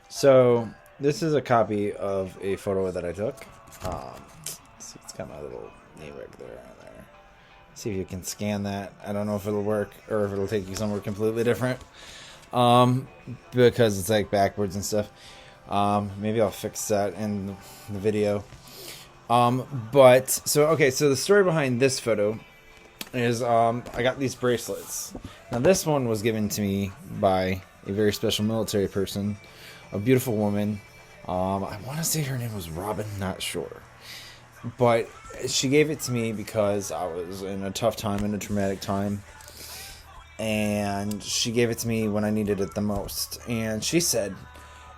So this is a copy of a photo that I took. See, it's got my little name right there on there. See if you can scan that. I don't know if it'll work or if it'll take you somewhere completely different. Because it's like backwards and stuff. Maybe I'll fix that in the video. But so the story behind this photo is I got these bracelets. Now this one was given to me by a very special military person, a beautiful woman. I want to say her name was Robin, not sure. But she gave it to me because I was in a tough time, in a traumatic time. And she gave it to me when I needed it the most. And she said,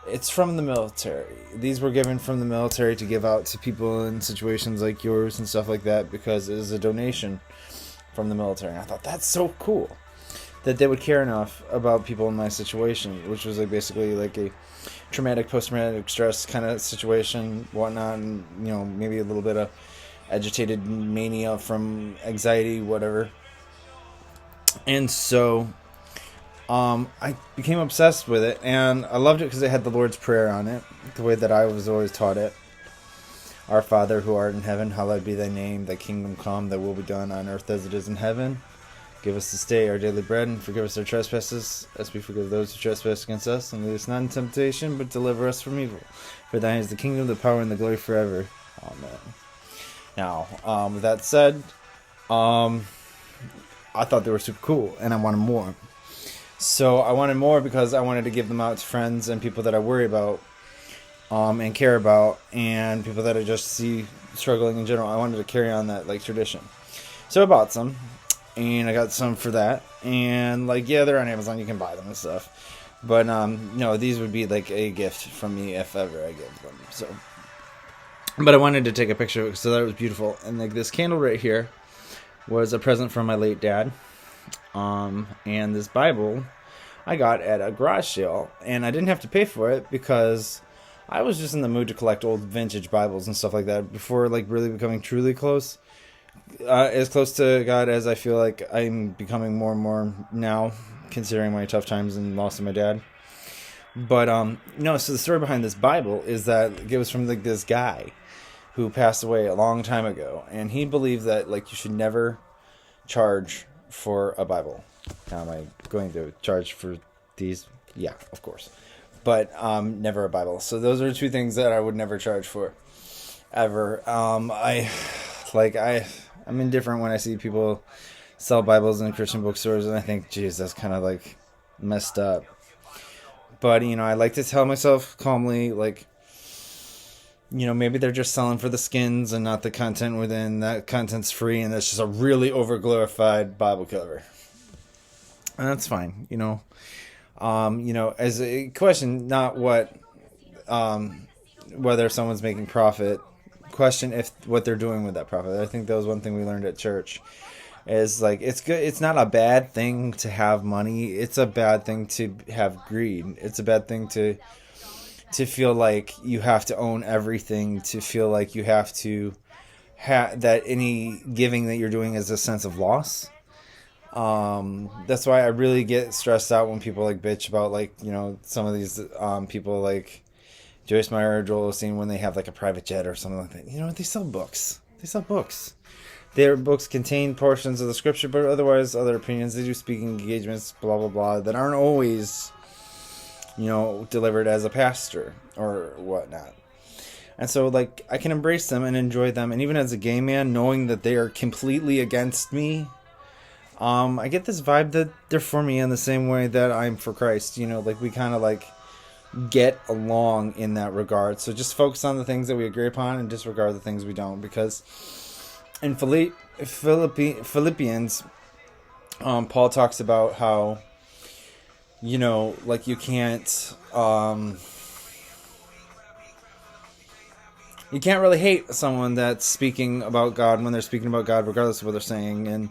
it's from the military. These were given from the military to give out to people in situations like yours and stuff like that because it is a donation from the military. And I thought, that's so cool that they would care enough about people in my situation, which was like basically like a traumatic, post-traumatic stress kind of situation, whatnot, and maybe a little bit of agitated mania from anxiety, whatever. And so I became obsessed with it, and I loved it because it had the Lord's Prayer on it, the way that I was always taught it. Our Father, who art in heaven, hallowed be thy name. Thy kingdom come, thy will be done on earth as it is in heaven. Give us this day our daily bread, and forgive us our trespasses, as we forgive those who trespass against us. And lead us not in temptation, but deliver us from evil. For thine is the kingdom, the power, and the glory forever. Amen. Now, with that said, I thought they were super cool, and I wanted more. So I wanted more because I wanted to give them out to friends and people that I worry about and care about, and people that I just see struggling in general. I wanted to carry on that tradition. So I bought some, and I got some for that. And they're on Amazon. You can buy them and stuff. But these would be like a gift from me if ever I give them. So, but I wanted to take a picture of it so that it was beautiful. And this candle right here was a present from my late dad. And this Bible I got at a garage sale, and I didn't have to pay for it because I was just in the mood to collect old vintage Bibles and stuff like that before really becoming truly close, as close to God as I feel like I'm becoming more and more now, considering my tough times and loss of my dad. But so the story behind this Bible is that it was from this guy who passed away a long time ago, and he believed that you should never charge for a Bible. Now, am I going to charge for these? Yeah, of course. But never a Bible. So those are two things that I would never charge for, ever. I'm indifferent when I see people sell Bibles in Christian bookstores, and I think, geez, that's kind of messed up. But I like to tell myself calmly, maybe they're just selling for the skins and not the content within. That content's free, and that's just a really over-glorified Bible cover. And that's fine, as a question, not whether someone's making profit. Question if what they're doing with that profit. I think that was one thing we learned at church. Is it's good. It's not a bad thing to have money. It's a bad thing to have greed. It's a bad thing to feel like you have to own everything. To feel like you have to that any giving that you're doing is a sense of loss. That's why I really get stressed out when people bitch about some of these people like Joyce Meyer or Joel Osteen when they have a private jet or something like that. They sell books. Their books contain portions of the scripture, but otherwise other opinions. They do speaking engagements, blah blah blah, that aren't always delivered as a pastor or whatnot. And so I can embrace them and enjoy them, and even as a gay man, knowing that they are completely against me. I get this vibe that they're for me in the same way that I'm for Christ. We kind of get along in that regard. So just focus on the things that we agree upon and disregard the things we don't. Because in Philippians, Paul talks about how, you can't really hate someone that's speaking about God when they're speaking about God, regardless of what they're saying. And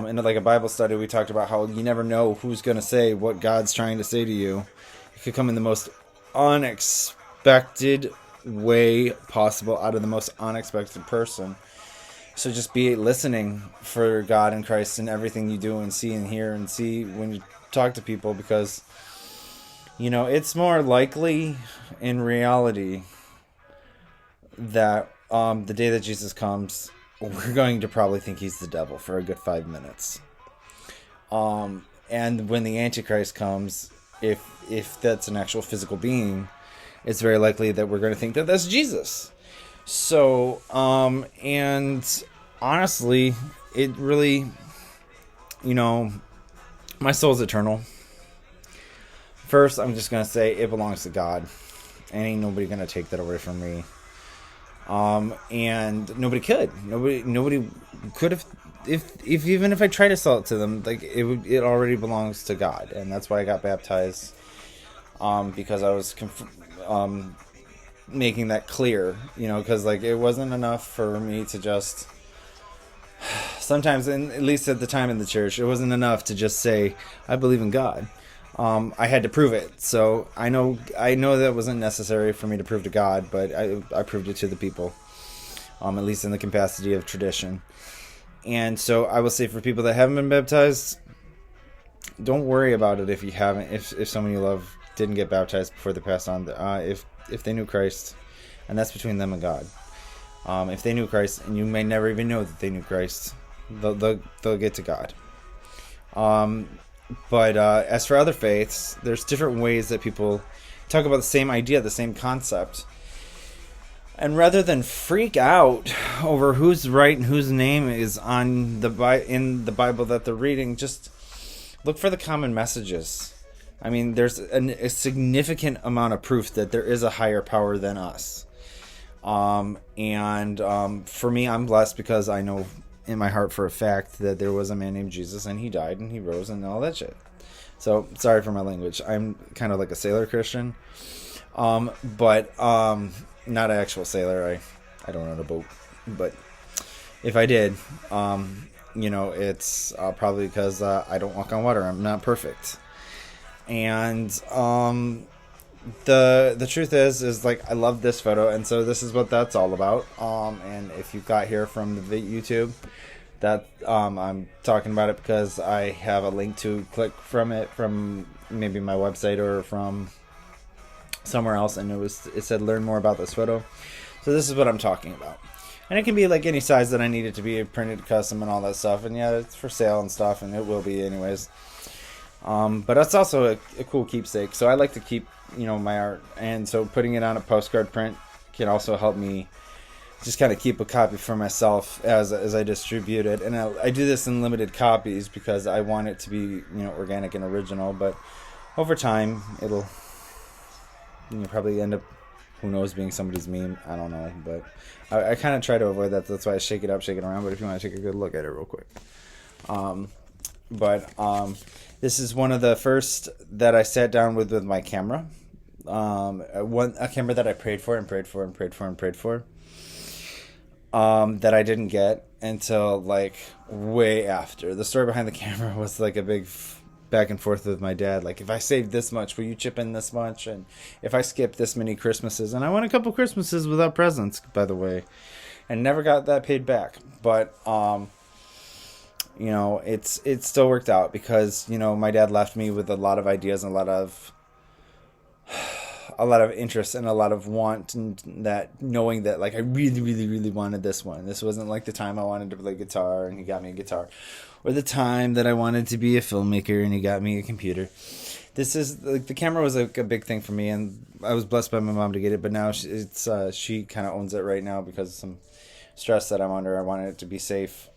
in a Bible study, we talked about how you never know who's going to say what God's trying to say to you. It could come in the most unexpected way possible, out of the most unexpected person. So just be listening for God and Christ in everything you do and see and hear and see when you talk to people, because It's more likely in reality that the day that Jesus comes, we're going to probably think he's the devil for a good 5 minutes. And when the Antichrist comes, if that's an actual physical being, it's very likely that we're going to think that that's Jesus. So, and honestly, it really, my soul's eternal. First, I'm just going to say it belongs to God. Ain't nobody going to take that away from me. And nobody could. Nobody could have, even if I tried to sell it to them, like it already belongs to God. And that's why I got baptized. Because I was making that clear, because like it wasn't enough for me to just sometimes, and at least at the time in the church, it wasn't enough to just say I believe in God. I had to prove it. So I know that wasn't necessary for me to prove to God, but I proved it to the people, at least in the capacity of tradition. And so I will say, for people that haven't been baptized, don't worry about it if you haven't. If someone you love didn't get baptized before they passed on, if they knew Christ, and that's between them and God. If they knew Christ, and you may never even know that they knew Christ, they'll get to God. But as for other faiths, there's different ways that people talk about the same idea, the same concept. And rather than freak out over who's right and whose name is on in the Bible that they're reading, just look for the common messages. I mean, there's a significant amount of proof that there is a higher power than us. For me, I'm blessed because I know in my heart for a fact that there was a man named Jesus, and he died and he rose and all that shit. So sorry for my language. I'm kind of like a sailor Christian, but not an actual sailor. I don't own a boat, but if I did, it's probably because I don't walk on water. I'm not perfect. And the truth is like I love this photo, and so this is what that's all about. And if you got here from the YouTube, that I'm talking about it because I have a link to click from it from maybe my website or from somewhere else, and it said learn more about this photo. So this is what I'm talking about. And it can be like any size that I need it to be, printed custom and all that stuff. And yeah, it's for sale and stuff, and it will be anyways. But it's also a cool keepsake. So I like to keep, my art. And so putting it on a postcard print can also help me just kind of keep a copy for myself as I distribute it. And I do this in limited copies because I want it to be, organic and original. But over time, it'll probably end up, who knows, being somebody's meme. I don't know. But I kind of try to avoid that. That's why I shake it up, shake it around. But if you want to take a good look at it real quick. This is one of the first that I sat down with my camera. A camera that I prayed for and prayed for and prayed for and prayed for. That I didn't get until like way after. The story behind the camera was like a big back and forth with my dad. Like, if I save this much, will you chip in this much? And if I skip this many Christmases, and I went a couple Christmases without presents, by the way, and never got that paid back. But it still worked out because my dad left me with a lot of ideas and a lot of interest and a lot of want, and that knowing that like I really, really, really wanted this one. This wasn't like the time I wanted to play guitar and he got me a guitar, or the time that I wanted to be a filmmaker and he got me a computer. This is like the camera was like a big thing for me, and I was blessed by my mom to get it. But now she kind of owns it right now because of some stress that I'm under. I wanted it to be safe.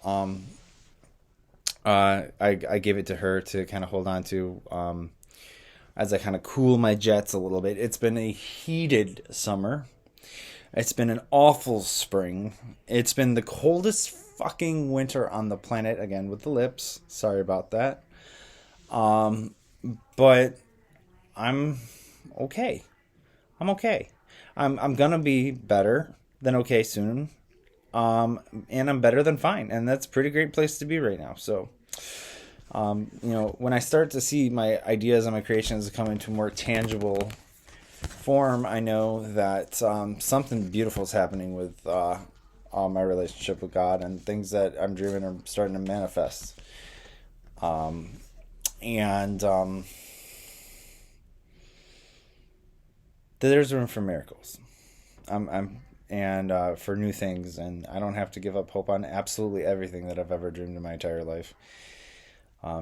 I gave it to her to kind of hold on to as I kind of cool my jets a little bit. It's been a heated summer. It's been an awful spring. It's been the coldest fucking winter on the planet, again with the lips. Sorry about that. But I'm okay. I'm okay. I'm gonna be better than okay soon. And I'm better than fine, and that's a pretty great place to be right now. So, when I start to see my ideas and my creations come into more tangible form, I know that something beautiful is happening with my relationship with God, and things that I'm dreaming are starting to manifest. there's room for miracles. And for new things, and I don't have to give up hope on absolutely everything that I've ever dreamed in my entire life.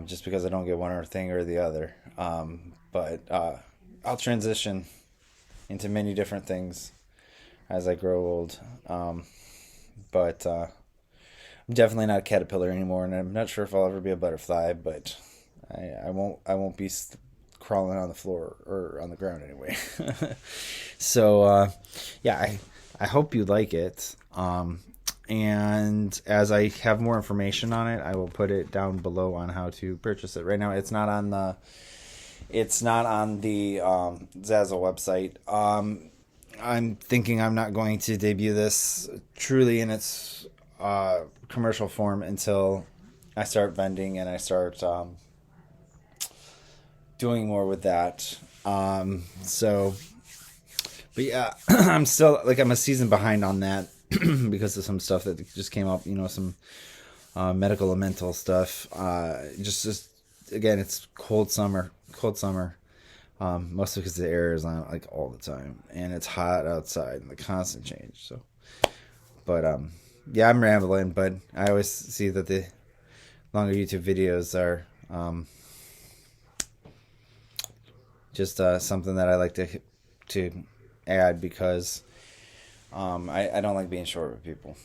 Just because I don't get one thing or the other. But I'll transition into many different things as I grow old. But I'm definitely not a caterpillar anymore, and I'm not sure if I'll ever be a butterfly. But I won't be crawling on the floor or on the ground anyway. So yeah, I hope you like it. And as I have more information on it, I will put it down below on how to purchase it. Right now, it's not on the Zazzle website. I'm thinking I'm not going to debut this truly in its commercial form until I start vending and I start doing more with that. So, but yeah, I'm a season behind on that because of some stuff that just came up. Some medical and mental stuff. Just again, it's cold summer. Mostly because the air is on like all the time, and it's hot outside, and the constant change. So, but yeah, I'm rambling, but I always see that the longer YouTube videos are just something that I like to add because I don't like being short with people.